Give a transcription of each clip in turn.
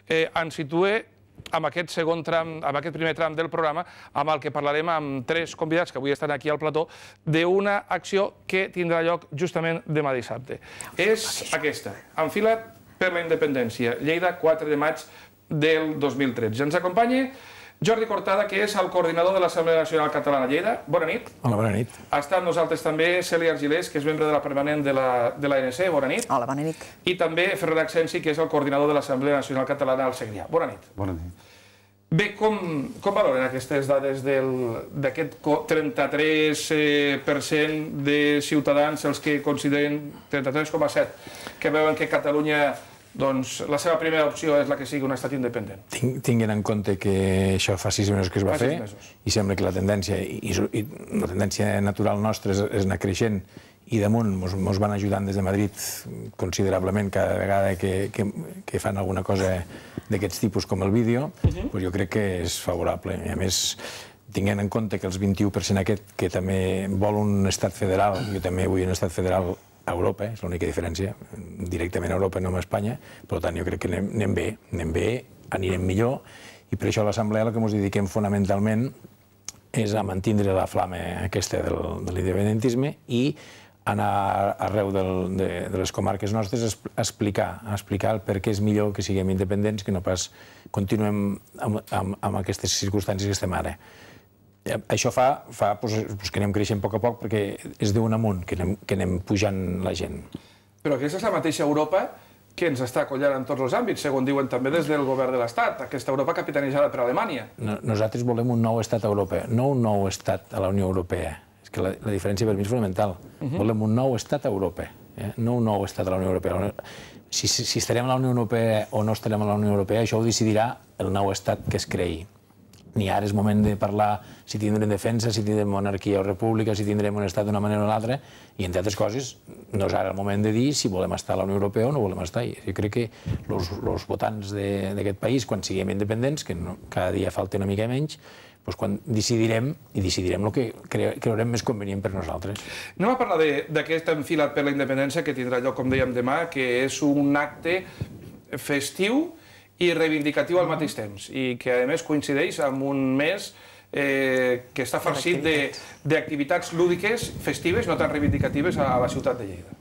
ens situa amb aquest segon tram, amb aquest primer tram del programa, amb el que parlarem amb tres convidats que avui estan aquí al plató, d'una acció que tindrà lloc justament demà dissabte. És aquesta, Enfila't per la Independència, Lleida, 4 de maig del 2013. Ens acompanya Jordi Cortada, que és el coordinador de l'Assemblea Nacional Catalana a Lleida. Bona nit. Hola, bona nit. Està amb nosaltres també Cèlia Argilés, que és membre de la permanent de l'ANC. Bona nit. Hola, bona nit. I també Ferran Acsensi, que és el coordinador de l'Assemblea Nacional Catalana al Segrià. Bona nit. Bona nit. Bé, com valoren aquestes dades d'aquest 33% de ciutadans, els que consideren 33,7%, que veuen que Catalunya, doncs, la seva primera opció és la que sigui un estat independent? Tinguin en compte que això fa 6 mesos que es va fer i sembla que la tendència natural nostra és anar creixent i damunt ens van ajudant des de Madrid considerablement cada vegada que fan alguna cosa d'aquests tipus com el vídeo, jo crec que és favorable. I a més, tinguent en compte que els 21% aquest que també vol un estat federal, jo també vull un estat federal a Europa, és l'única diferència, directament a Europa, no a Espanya, per tant jo crec que anem bé, anirem millor, i per això a l'Assemblea el que ens dediquem fonamentalment és a mantindre la flama aquesta de l'independentisme i anar arreu de les comarques nostres a explicar el per què és millor que siguem independents que no pas continuem amb aquestes circumstàncies que estem ara. Això fa que anem creixent a poc perquè és d'un amunt que anem pujant la gent. Però aquesta és la mateixa Europa que ens està acollant en tots els àmbits, segons diuen també des del govern de l'Estat, aquesta Europa capitanejada per Alemanya. Nosaltres volem un nou estat a Europa, no un nou estat a la Unió Europea. És que la diferència per mi és fonamental. Volem un nou estat a Europa, no un nou estat a la Unió Europea. Si estarem a la Unió Europea o no estarem a la Unió Europea, això ho decidirà el nou estat que es creï. Ni ara és moment de parlar si tindrem defensa, si tindrem monarquia o república, si tindrem un estat d'una manera o una altra, i entre altres coses no és ara el moment de dir si volem estar a la Unió Europea o no volem estar. Jo crec que els votants d'aquest país, quan siguem independents, que cada dia falta una mica menys, quan decidirem el que creurem més convenient per nosaltres. Anem a parlar d'aquest Enfila't per la Independència que tindrà lloc, com dèiem, demà, que és un acte festiu i reivindicatiu al mateix temps, i que a més coincideix amb un mes que està farcit d'activitats lúdiques, festives, no tan reivindicatives a la ciutat de Lleida.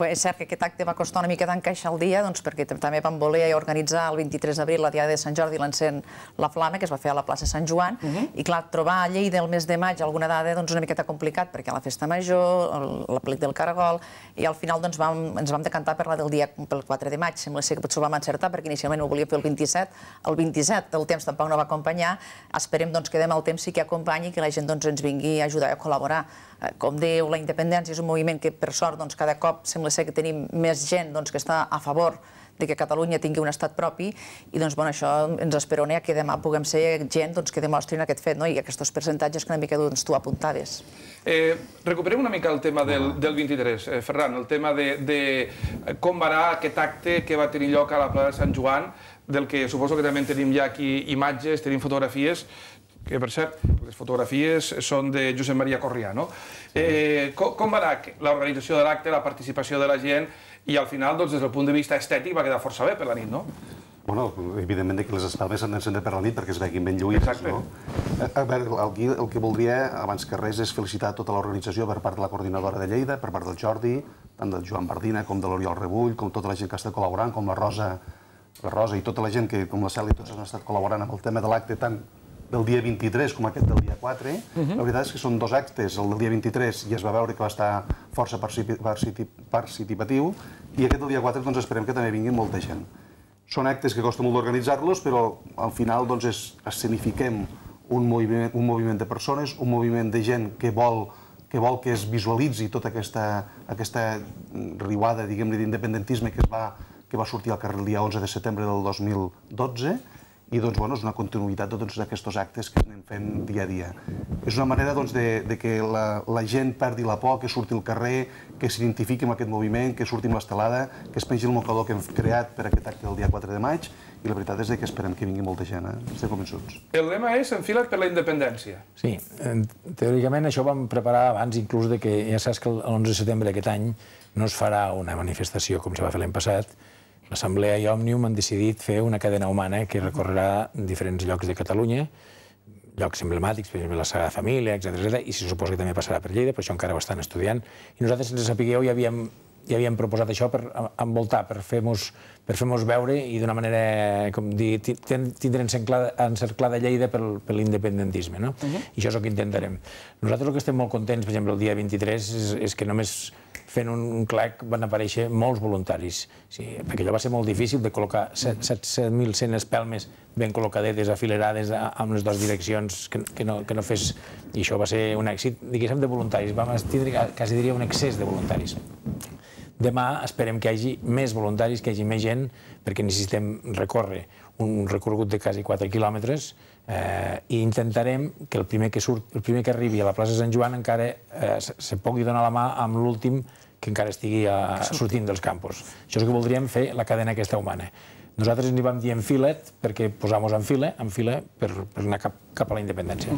És cert que aquest acte va costar una mica d'encaixar el dia, perquè també vam voler organitzar el 23 d'abril la Diada de Sant Jordi l'encén la Flama, que es va fer a la plaça Sant Joan, i clar, trobar a Lleida el mes de maig alguna dada és una miqueta complicat, perquè la festa major, l'aplic del caragol, i al final ens vam decantar per la del dia pel 4 de maig. Sembla ser que potser ho vam encertar, perquè inicialment ho volia fer el 27. El 27 el temps tampoc no va acompanyar. Esperem que demà el temps sí que acompanyi i que la gent ens vingui a ajudar i a col·laborar. Com diu, la independència és un moviment que, per sort, cada cop sembla ser que tenim més gent que està a favor que Catalunya tingui un estat propi, i això ens esperona que demà puguem ser gent que demostrin aquest fet i aquests percentatges que una mica tu apuntaves. Recuperem una mica el tema del 23, Ferran, el tema de com va anar aquest acte que va tenir lloc a la plaça de Sant Joan, del que suposo que també tenim ja aquí imatges, tenim fotografies, que per cert, les fotografies són de Josep Maria Corrià, no? Com va anar l'organització de l'acte, la participació de la gent, i al final, des del punt de vista estètic, va quedar força bé per la nit, no? Bueno, evidentment que les espelmes s'han d'encendre per la nit perquè es veguin ben lluïdes, no? A veure, aquí el que voldria, abans que res, és felicitar tota l'organització per part de la coordinadora de Lleida, per part del Jordi, tant del Joan Bardina com de l'Oriol Rebull, com tota la gent que està col·laborant, com la Rosa i tota la gent que, com la Cèlia, tots han estat col·laborant amb el tema de l'acte, tant del dia 23 com aquest del dia 4. La veritat és que són dos actes, el del dia 23 ja es va veure que va estar força participatiu, i aquest del dia 4 esperem que també vingui molta gent. Són actes que costa molt d'organitzar-los, però al final escenifiquem un moviment de persones, un moviment de gent que vol que es visualitzi tota aquesta riuada, diguem-ne, d'independentisme que va sortir al carrer el dia 11 de setembre del 2012, i és una continuïtat d'aquests actes que anem fent dia a dia. És una manera de que la gent perdi la por, que surti al carrer, que s'identifiqui amb aquest moviment, que surti amb l'estelada, que es pengi el mocador que hem creat per aquest acte del dia 4 de maig, i la veritat és que esperem que vingui molta gent, estem convençuts. El lema és Enfila't per la Independència. Sí, teòricament això ho vam preparar abans inclús que ja saps que l'11 de setembre d'aquest any no es farà una manifestació com se va fer l'any passat, l'Assemblea i Òmnium han decidit fer una cadena humana que recorrerà diferents llocs de Catalunya, llocs emblemàtics, per exemple la Sagrada Família, etc. I se suposa que també passarà per Lleida, però això encara ho estan estudiant. I nosaltres, sense sapigueu, ja havíem proposat això per envoltar, per fer-nos veure i d'una manera, com dir, tindre encerclada Lleida per l'independentisme. I això és el que intentarem. Nosaltres el que estem molt contents, per exemple, el dia 23, és que només fent un clec van aparèixer molts voluntaris, perquè allò va ser molt difícil de col·locar 7.100 espelmes ben col·locadetes, afilerades amb les dues direccions, que no fes... I això va ser un èxit, diguéssim, de voluntaris. Vam tindre, quasi diria, un excés de voluntaris. Demà esperem que hi hagi més voluntaris, que hi hagi més gent, perquè necessitem recórrer un recorregut de quasi 4 quilòmetres i intentarem que el primer que arribi a la plaça Sant Joan encara se pugui donar la mà amb l'últim que encara estigui sortint dels campus. Això és el que voldríem fer, la cadena aquesta humana. Nosaltres n'hi vam dir en filet perquè posar-nos en fila per anar cap a la independència.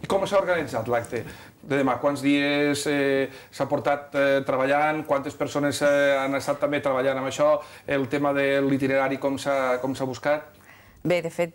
I com s'ha organitzat l'acte de demà? Quants dies s'ha portat treballant? Quantes persones han estat també treballant amb això? El tema de l'itinerari com s'ha buscat? Bé, de fet,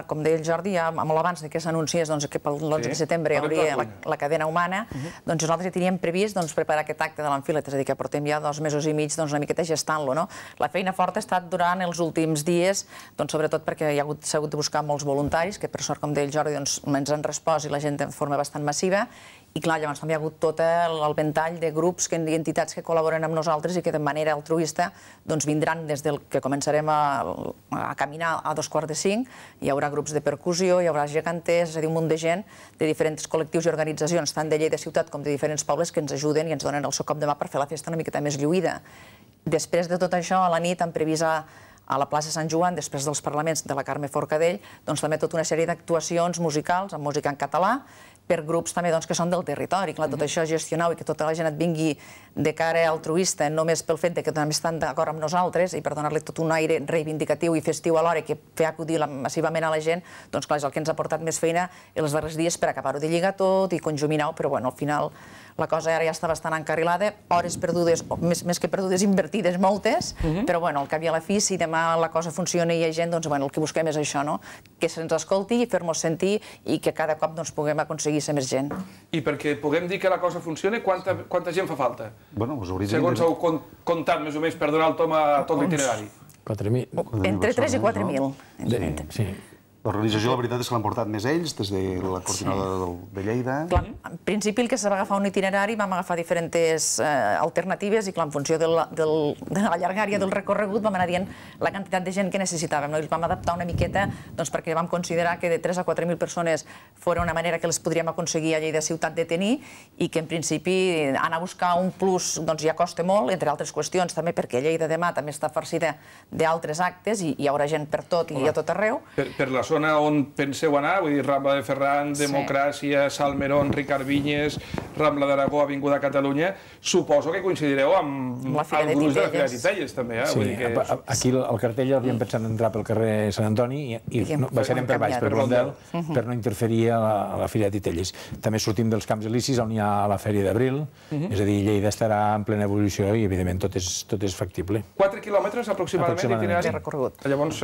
com deia el Jordi, molt abans que s'anunciés que pel 11 de setembre hi hauria la cadena humana, doncs nosaltres ja teníem previst preparar aquest acte de l'enfilet, és a dir, que portem ja 2 mesos i mig una miqueta gestant-lo. La feina forta ha estat durant els últims dies, sobretot perquè s'ha hagut de buscar molts voluntaris, que per sort, com deia el Jordi, ens han respost i la gent de forma bastant massiva. I clar, llavors també hi ha hagut tot el ventall de grups i entitats que col·laboren amb nosaltres i que de manera altruista vindran des del que començarem a caminar a 4:45. Hi haurà grups de percussió, hi haurà geganters, és a dir, un munt de gent de diferents col·lectius i organitzacions, tant de Lleida ciutat com de diferents pobles, que ens ajuden i ens donen el seu cop de mà per fer la festa una miqueta més lluïda. Després de tot això, a la nit han previst a la plaça Sant Joan, després dels parlaments de la Carme Forcadell, també tota una sèrie d'actuacions musicals, amb música en català, per grups també que són del territori. Clar, tot això gestionar i que tota la gent et vingui de cara altruista, només pel fet que també estan d'acord amb nosaltres i per donar-li tot un aire reivindicatiu i festiu alhora que fer acudir massivament a la gent, doncs clar, és el que ens ha portat més feina els darrers dies per acabar-ho de lligar tot i conjuminar-ho, però bueno, al final la cosa ara ja està bastant encarrilada, hores perdudes, més que perdudes, invertides moltes, però bueno, al cap i a la fi, si demà la cosa funciona i hi ha gent, doncs bueno, el que busquem és això, que se'ns escolti, fer-nos sentir i que cada cop puguem aconseguir ser més gent. I perquè puguem dir que la cosa funciona, quanta gent fa falta? Segons heu comptat més o menys per donar el tom a tot l'itinerari. 4.000. Entre 3 i 4.000. Sí. L'organització, la veritat és que l'han portat més ells, des de la coordinadora de Lleida. En principi, el que s'ha agafar un itinerari, vam agafar diferents alternatives i, en funció de la llargària del recorregut, vam anar dient la quantitat de gent que necessitàvem. I vam adaptar una miqueta perquè vam considerar que de 3 a 4.000 persones fora una manera que les podríem aconseguir a Lleida ciutat de tenir i que, en principi, anar a buscar un plus ja costa molt, entre altres qüestions, també perquè Lleida demà també està farcida d'altres actes i hi haurà gent per tot i a tot arreu. Per la zona on penseu anar, vull dir, Rambla de Ferran, Democràcia, Salmerón, Ricard Vinyes, Rambla d'Aragó, Avinguda Catalunya, suposo que coincidireu amb el gruix de la Fira de Titelles, també. Sí, aquí el cartell havíem pensat entrar pel carrer Sant Antoni i baixarem per baix, per Blondel, per no interferir a la Fira de Titelles. També sortim dels Camps Elisis, on hi ha la Fèria d'Abril, és a dir, Lleida estarà en plena evolució i, evidentment, tot és factible. 4 quilòmetres aproximadament d'itinerari? Recorregut. Llavors,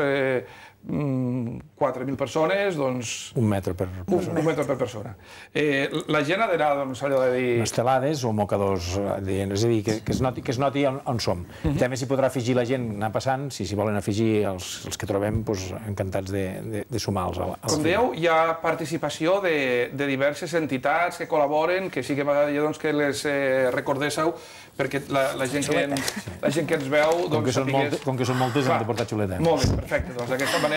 4.000 persones, doncs... Un metre per persona. Un metre per persona. La gent ha d'anar, doncs, allò de dir... Estelades o mocadors, és a dir, que es noti on som. També s'hi podrà afegir la gent anar passant, si s'hi volen afegir els que trobem, encantats de sumar-los. Com dèieu, hi ha participació de diverses entitats que col·laboren, que sí que m'agradaria que les recordéssiu, perquè la gent que ens veu... Com que són moltes, hem de portar xuleta. Molt bé, perfecte. Doncs d'aquesta manera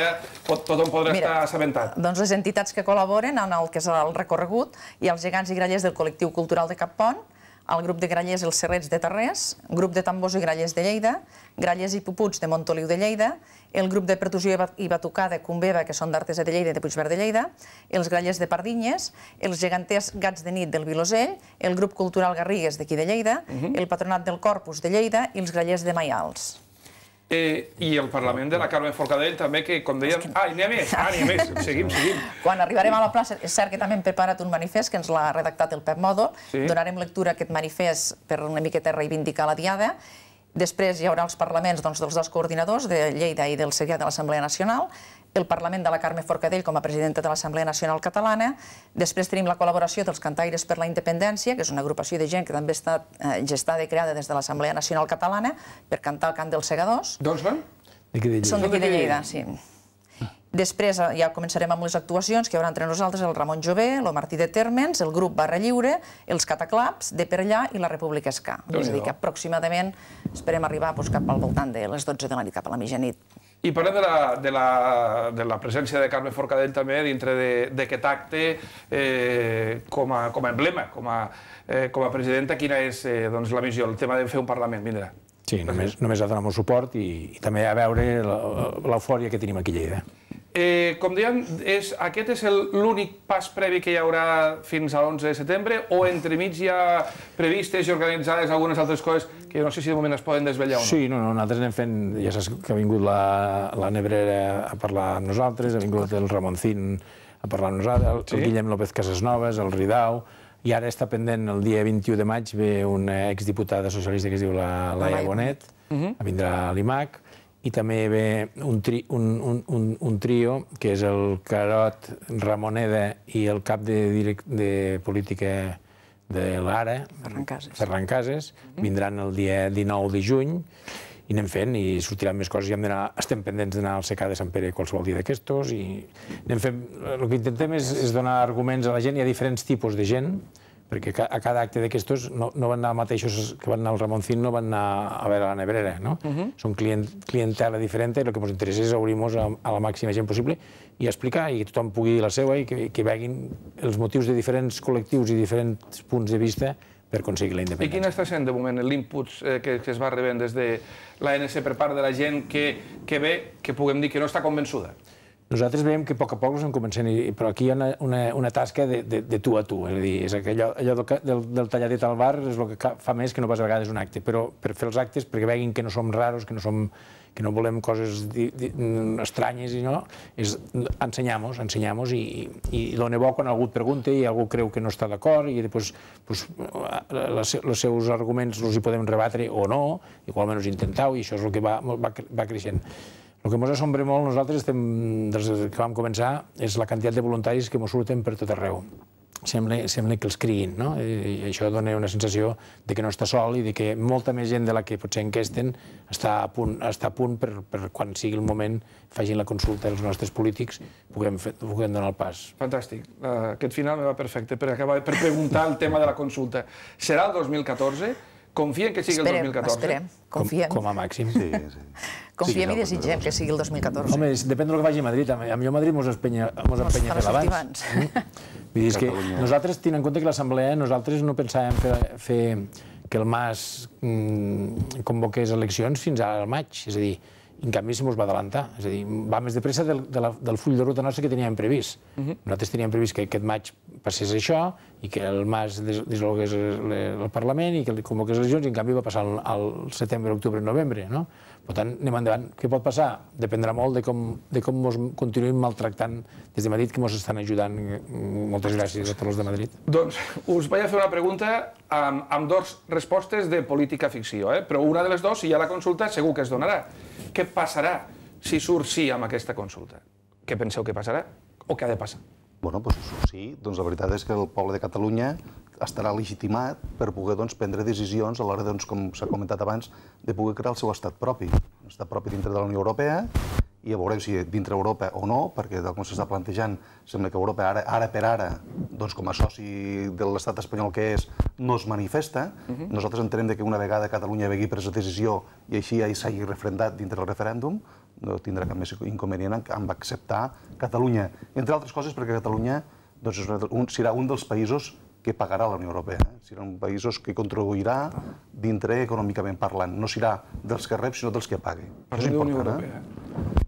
tothom podrà estar assabentat. Doncs les entitats que col·laboren en el que és el recorregut hi ha els gegants i grallers del col·lectiu cultural de Cappont, el grup de grallers Els Serrets de Tarrés, grup de tambors i grallers de Lleida, grallers i puputs de Montoliu de Lleida, el grup de percussió i batucada Cumbeva, que són d'Artesa de Lleida i de Puigverd de Lleida, els grallers de Pardinyes, els geganters Gats de Nit del Vilosell, el grup cultural Garrigues d'aquí de Lleida, el patronat del Corpus de Lleida i els grallers de Maials. I el Parlament de la Carme Forcadell també, que com dèiem... n'hi ha més, seguim. Quan arribarem a la plaça, és cert que també hem preparat un manifest que ens l'ha redactat el Pep Modo, donarem lectura a aquest manifest per una miqueta reivindicar la diada. Després hi haurà els parlaments dels dos coordinadors, de Lleida i del Segrià de l'Assemblea Nacional, el Parlament de la Carme Forcadell com a presidenta de l'Assemblea Nacional Catalana. Després tenim la col·laboració dels Cantaires per la Independència, que és una agrupació de gent que també està gestada i creada des de l'Assemblea Nacional Catalana per cantar el cant dels segadors. D'on són? Són d'aquí de Lleida, sí. Després ja començarem amb les actuacions, que hi haurà entre nosaltres el Ramon Jové, el Martí de Térmens, el grup Barra Lliure, els Cataclaps, de per allà i la República Ska. És a dir, que aproximadament esperem arribar cap al voltant de les 12 de la nit, cap a la mitjanit. I parlem de la presència de Carme Forcadell també dintre d'aquest acte com a emblema, com a presidenta. Quina és la missió, el tema de fer un Parlament? Vindrà. Sí, només ha donat molt suport i també a veure l'eufòria que tenim aquí a Lleida. Com dèiem, aquest és l'únic pas previ que hi haurà fins a l'11 de setembre o entremig hi ha previstes i organitzades algunes altres coses que no sé si de moment es poden desvetllar o no? Sí, nosaltres anem fent, ja saps que ha vingut la Nebrera a parlar amb nosaltres, ha vingut el Ramoncín a parlar amb nosaltres, el Guillem López Casasnovas, el Ridau, i ara està pendent, el dia 21 de maig, ve una exdiputada socialista que es diu Laia Bonet, vindrà a l'IMAC, i també ve un trio, que és el Carot, Ramoneda i el cap de política de l'Ara, Ferran Cases, vindran el dia 19 de juny, i anem fent, i sortiran més coses, i estem pendents d'anar al CK de Sant Pere qualsevol dia d'aquestos, i anem fent... El que intentem és donar arguments a la gent, hi ha diferents tipus de gent, perquè a cada acte d'aquestos no van anar mateixos que van anar al Ramoncín, no van anar a veure la Nebrera, no? Són clientela diferent i el que ens interessa és obrir-nos a la màxima gent possible i explicar, i que tothom pugui dir la seva i que veguin els motius de diferents col·lectius i diferents punts de vista per aconseguir la independència. I quin està sent, de moment, l'input que es va rebent des de l'ANC per part de la gent que ve, que puguem dir que no està convençuda? Nosaltres veiem que a poc els en comencem, però aquí hi ha una tasca de tu a tu, és a dir, allò del talladet al bar és el que fa més que no pas a vegades un acte, però per fer els actes, perquè veguin que no som raros, que no volem coses estranyes i no, ensenyamos i dona bo quan algú et pregunta i algú creu que no està d'acord i després els seus arguments els hi podem rebatre o no, igualment intentau, i això és el que va creixent. El que ens assombra molt nosaltres, des que vam començar, és la quantitat de voluntaris que ens surten per tot arreu. Sembla que els criïn, no? I això dona una sensació de que no està sol i que molta més gent de la que potser enquesten està a punt per quan sigui el moment facin la consulta als nostres polítics puguem donar el pas. Fantàstic. Aquest final me va perfecte per preguntar el tema de la consulta. Serà el 2014? Confien que sigui el 2014? Esperem, confiem. Com a màxim. Confiem i desitgem que sigui el 2014. Home, depèn del que vagi a Madrid. A mi a Madrid mos empenya a fer l'abans. Vull dir, que nosaltres, tenint en compte que l'Assemblea, nosaltres no pensàvem fer que el MAS convoqués eleccions fins al maig. És a dir, en canvi se mos va adelantar. És a dir, va més de pressa del full de ruta nostre que teníem previst. Nosaltres teníem previst que aquest maig passés això i que el MAS dissolgués el Parlament i que convoqués eleccions i en canvi va passar al setembre, octubre, novembre. Per tant, anem endavant. Què pot passar? Dependrà molt de com ens continuïm maltractant des de Madrid, que ens estan ajudant. Moltes gràcies a tots els de Madrid. Doncs us vaig a fer una pregunta amb dues respostes de política ficció, però una de les dues, si hi ha la consulta, segur que es donarà. Què passarà si surt sí amb aquesta consulta? Què penseu que passarà o què ha de passar? Bueno, doncs si surt sí, doncs la veritat és que el poble de Catalunya estarà legitimat per poder prendre decisions a l'hora, com s'ha comentat abans, de poder crear el seu estat propi. Un estat propi dintre de la Unió Europea, i ja veurem si dintre Europa o no, perquè tal com s'està plantejant, sembla que Europa ara per ara, com a soci de l'estat espanyol que és, no es manifesta. Nosaltres entenem que una vegada Catalunya vegi pres la decisió i així s'hagi referendat dintre el referèndum, no tindrà cap més inconvenient en acceptar Catalunya, entre altres coses perquè Catalunya serà un dels països que pagarà la Unió Europea. Seran països que contribuirà dintre econòmicament parlant. No serà dels que rep, sinó dels que pagui. Parlem de la Unió Europea.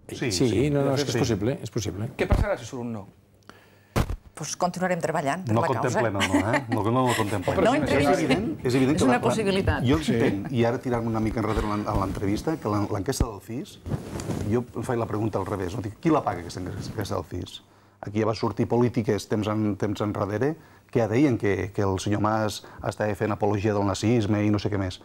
Sí, és que és possible. Què passarà si surt un no? Doncs continuarem treballant per la causa. No ho contemplem. No entrevistem. És una possibilitat. Jo entenc, i ara tirant una mica enrere a l'entrevista, que l'enquesta del CIS, jo em faig la pregunta al revés. Qui la paga, aquesta enquesta del CIS? Aquí ja va sortir polítiques temps enrere que ja deien que el senyor Mas estava fent apologia del nazisme i no sé què més.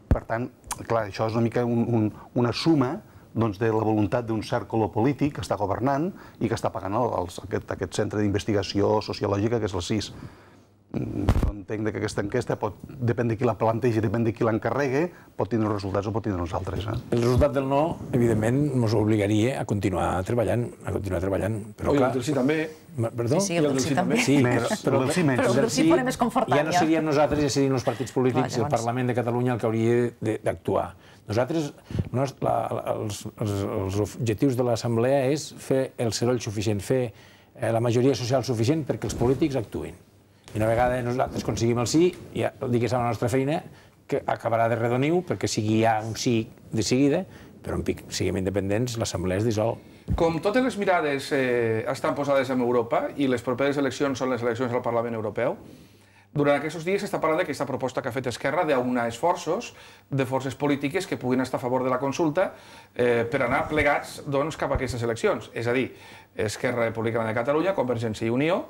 Per tant, clar, això és una mica una suma de la voluntat d'un cert color polític que està governant i que està pagant aquest centre d'investigació sociològica que és el CIS. Entenc que aquesta enquesta, depèn de qui la planteja, depèn de qui l'encarregue, pot tindre resultats o pot tindre uns altres. El resultat del no, evidentment, ens obligaria a continuar treballant, però clar... O el del sí també. Perdó? Sí, el del sí també. Sí, però el del sí farem més confortable. Ja no seríem nosaltres, ja serien els partits polítics i el Parlament de Catalunya el que hauria d'actuar. Nosaltres, els objectius de l'Assemblea és fer el soroll suficient, fer la majoria social suficient perquè els polítics actuïn. I una vegada nosaltres aconseguim el sí, ja digués a la nostra feina, que acabarà de redoniu, perquè sigui ja un sí de seguida, però en pic, siguem independents, l'Assemblea es dissol. Com totes les mirades estan posades en Europa i les properes eleccions són les eleccions al Parlament Europeu, durant aquests dies s'està parlant d'aquesta proposta que ha fet Esquerra d'aunar esforços de forces polítiques que puguin estar a favor de la consulta per anar plegats cap a aquestes eleccions. És a dir, Esquerra Republicana de Catalunya, Convergència i Unió,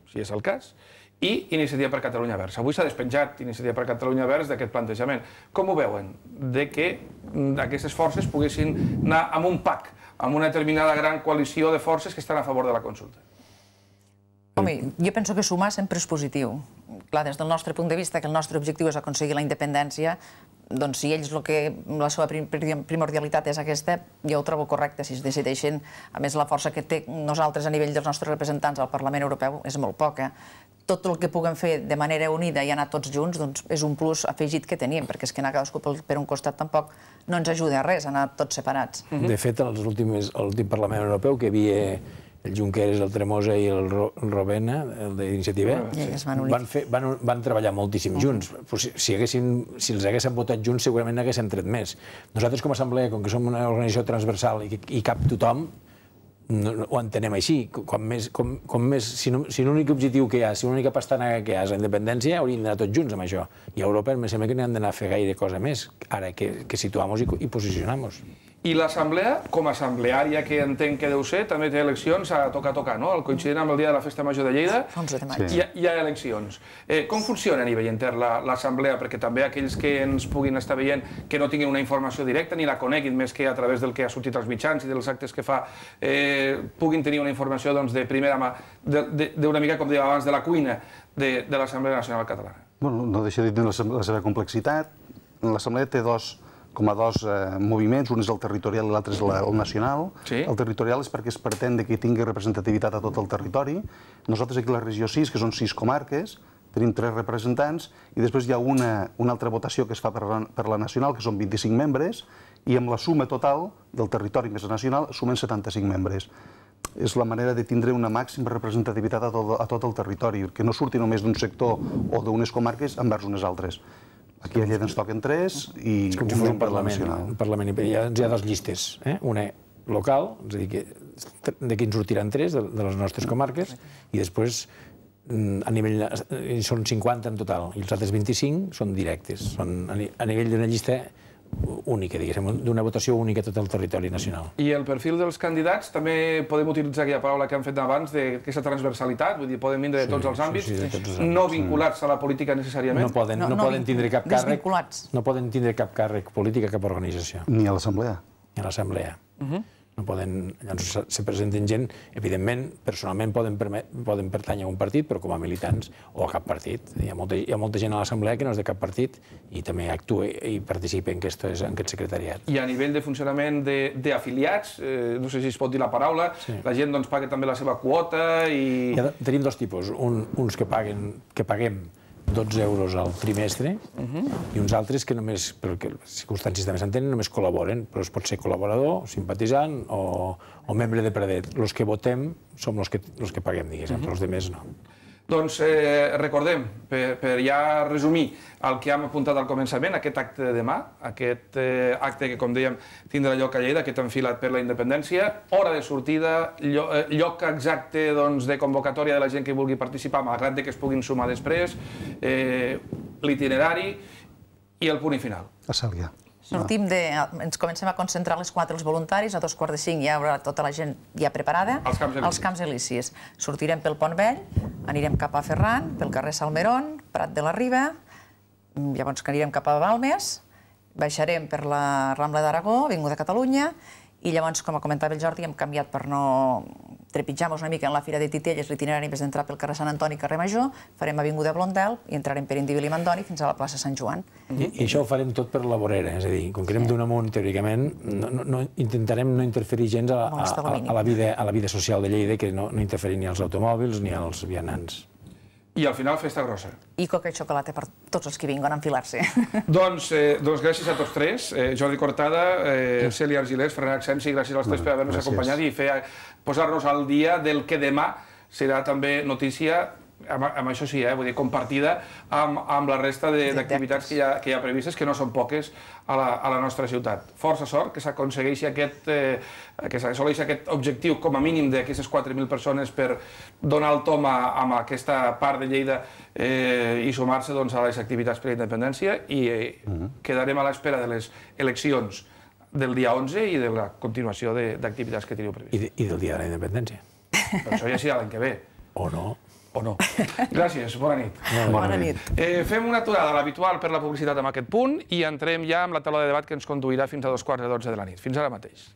si és el cas, i Iniciativa per Catalunya Verds. Avui s'ha despenjat Iniciativa per Catalunya Verds d'aquest plantejament. Com ho veuen? De que aquestes forces poguessin anar amb un PAC, amb una determinada gran coalició de forces que estan a favor de la consulta? Home, jo penso que sumar sempre és positiu. Clar, des del nostre punt de vista, que el nostre objectiu és aconseguir la independència, doncs si ells la seva primordialitat és aquesta, jo ho trobo correcte. Si es decideixen, a més la força que té nosaltres a nivell dels nostres representants al Parlament Europeu és molt poca. Tot el que puguem fer de manera unida i anar tots junts és un plus afegit que teníem, perquè és que anar cadascú per un costat tampoc no ens ajuda a res, anar tots separats. De fet, a l'últim Parlament Europeu, que hi havia el Junqueras, el Tremosa i el Rovena, el d'Iniciativa, van treballar moltíssim junts. Si els haguessin votat junts, segurament n'haguessin tret més. Nosaltres, com a assemblea, com que som una organització transversal i cap tothom, ho entenem així. Si l'únic objectiu que hi ha, si l'única pastana que hi ha és la independència, hauríem d'anar tots junts amb això. I a Europa em sembla que no hem d'anar a fer gaire cosa més, ara que situamos i posicionamos. I l'Assemblea, com a assembleària que entenc que deu ser, també té eleccions a tocar, no? Coincidint amb el dia de la Festa Major de Lleida, 11 de maig. Hi ha eleccions. Com funciona a nivell intern l'Assemblea? Perquè també aquells que ens puguin estar veient que no tinguin una informació directa ni la coneguin més que a través del que ha sortit als mitjans i dels actes que fa, puguin tenir una informació de primera mà, d'una mica, com dèiem abans, de la cuina de l'Assemblea Nacional Catalana. No deixa de tenir la seva complexitat. L'Assemblea té com a dos moviments, un és el territorial i l'altre és el nacional. El territorial és perquè es pretén que tingui representativitat a tot el territori. Nosaltres aquí a la regió 6, que són 6 comarques, tenim 3 representants i després hi ha una altra votació que es fa per la nacional, que són 25 membres, i amb la suma total del territori més nacional sumen 75 membres. És la manera de tindre una màxima representativitat a tot el territori, que no surti només d'un sector o d'unes comarques envers unes altres. Aquí a Lleida ens toquen 3 i com si fos un Parlament. Hi ha 2 llistes. Una local, és a dir, que d'aquí en sortiran 3 de les nostres comarques, i després a nivell són 50 en total, i els altres 25 són directes. Són a nivell d'una llista única, diguéssim, d'una votació única a tot el territori nacional. I el perfil dels candidats, també podem utilitzar aquella paraula que han fet abans, d'aquesta transversalitat, vull dir, poden vindre de tots els àmbits, no vinculats a la política necessàriament. No poden tindre cap càrrec, no poden tindre cap càrrec polític a cap organització. Ni a l'Assemblea. Ni a l'Assemblea. No poden, llavors se presenten gent, evidentment, personalment poden pertànyer a un partit, però com a militants o a cap partit. Hi ha molta gent a l'Assemblea que no és de cap partit i també actua i participa en aquest secretariat. I a nivell de funcionament d'afiliats, no sé si es pot dir la paraula, la gent paga també la seva quota i... Tenim 2 tipus, uns que paguem 12 euros al trimestre i uns altres que només, perquè les circumstàncies també s'entenen, només col·laboren, però es pot ser col·laborador, simpatitzant o membre de Predet. Els que votem som els que paguem, diguéssim, però els altres no. Doncs recordem, per ja resumir el que hem apuntat al començament, aquest acte de demà, aquest acte que, com dèiem, tindrà lloc a Lleida, aquest enfilat per la independència, hora de sortida, lloc exacte de convocatòria de la gent que vulgui participar, malgrat que es puguin sumar després, l'itinerari i el punt i final. A Sàlvia. Ens comencem a concentrar a les 4 els voluntaris, a 2:45 ja hi haurà tota la gent ja preparada. Als Camps Elisis. Sortirem pel Pont Vell, anirem cap a Ferran, pel carrer Salmerón, Prat de la Riba, llavors anirem cap a Balmes baixarem per la Rambla d'Aragó, Avinguda Catalunya, i llavors, com comentava el Jordi, hem canviat per no trepitjar-nos una mica en la Fira de Titelles, l'itinerari, en vez d'entrar pel carrer Sant Antoni i carrer Major, farem Avinguda Blondel i entrarem per Indibil i Mandoni fins a la plaça Sant Joan. I això ho farem tot per la vorera, és a dir, com que anem d'un amunt, teòricament, intentarem no interferir gens a la vida social de Lleida, que no interferir ni als automòbils ni als vianants. I al final, festa grossa. I coca i xocolata per tots els que vinguen a enfilar-se. Doncs gràcies a tots tres, Jordi Cortada, Cèlia Argilés, Ferran Acsensi, gràcies als tres per haver-nos acompanyat i posar-nos al dia del que demà serà també notícia, amb això sí, vull dir, compartida amb la resta d'activitats que hi ha previstes, que no són poques a la nostra ciutat. Força sort que s'assoleixi aquest objectiu, com a mínim, d'aquestes 4.000 persones per donar el tom a aquesta part de Lleida i sumar-se a les activitats per la independència, i quedarem a l'espera de les eleccions del dia 11 i de la continuació d'activitats que teniu previst. I del dia de la independència. Però això ja serà l'any que ve. O no. O no. Gràcies, bona nit. Bona nit. Fem una aturada a l'habitual per la publicitat amb aquest punt i entrem ja amb la taula de debat que ens conduirà fins a 2:15 de la nit. Fins ara mateix.